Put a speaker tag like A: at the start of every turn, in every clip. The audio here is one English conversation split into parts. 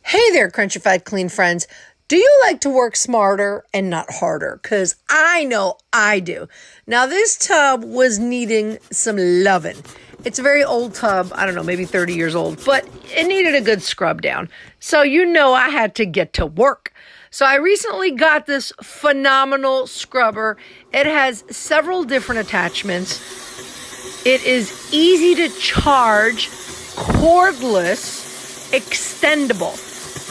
A: Hey there, Crunchified Clean friends. Do you like to work smarter and not harder? Because I know I do. Now, this tub was needing some loving. It's a very old tub. I don't know, maybe 30 years old, but it needed a good scrub down. So I had to get to work. So I recently got this phenomenal scrubber. It has several different attachments. It is easy to charge, cordless, extendable.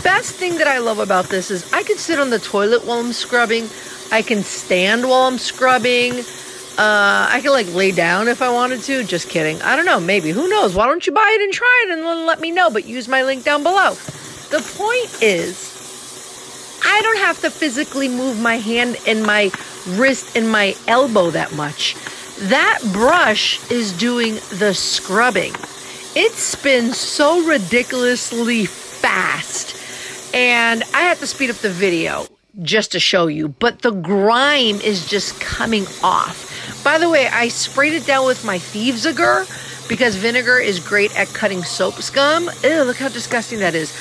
A: Best thing that I love about this is I can sit on the toilet while I'm scrubbing. I can stand while I'm scrubbing. I can lay down if I wanted to. Just kidding. I don't know. Maybe. Who knows? Why don't you buy it and try it and then let me know? But use my link down below. The point is, I don't have to physically move my hand and my wrist and my elbow that much. That brush is doing the scrubbing. It spins so ridiculously fast. And I had to speed up the video just to show you, but the grime is just coming off. By the way, I sprayed it down with my thieves vinegar because vinegar is great at cutting soap scum. Ew, look how disgusting that is.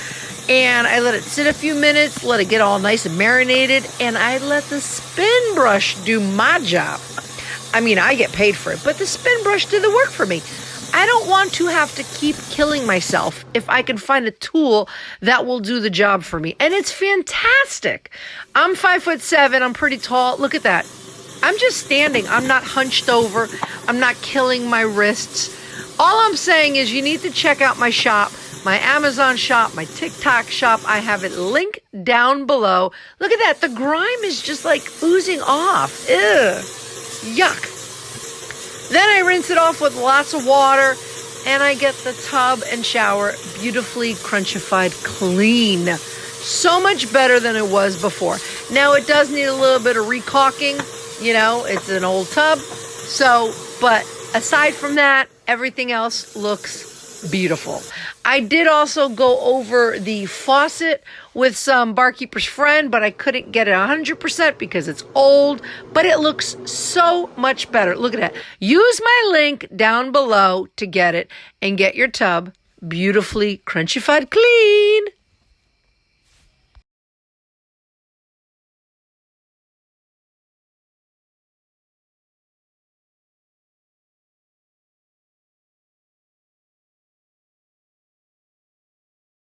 A: And I let it sit a few minutes, let it get all nice and marinated, and I let the spin brush do my job. I mean, I get paid for it, but the spin brush did the work for me. I don't want to have to keep killing myself if I can find a tool that will do the job for me. And it's fantastic. I'm 5'7". I'm pretty tall. Look at that. I'm just standing. I'm not hunched over. I'm not killing my wrists. All I'm saying is you need to check out my shop, my Amazon shop, my TikTok shop. I have it linked down below. Look at that. The grime is just oozing off. Ew. Yuck. Then I rinse it off with lots of water, and I get the tub and shower beautifully crunchified clean. So much better than it was before. Now, it does need a little bit of recaulking. It's an old tub. But aside from that, everything else looks beautiful. I did also go over the faucet with some Barkeeper's Friend, but I couldn't get it 100% because it's old, but it looks so much better. Look at that. Use my link down below to get it and get your tub beautifully crunchified clean.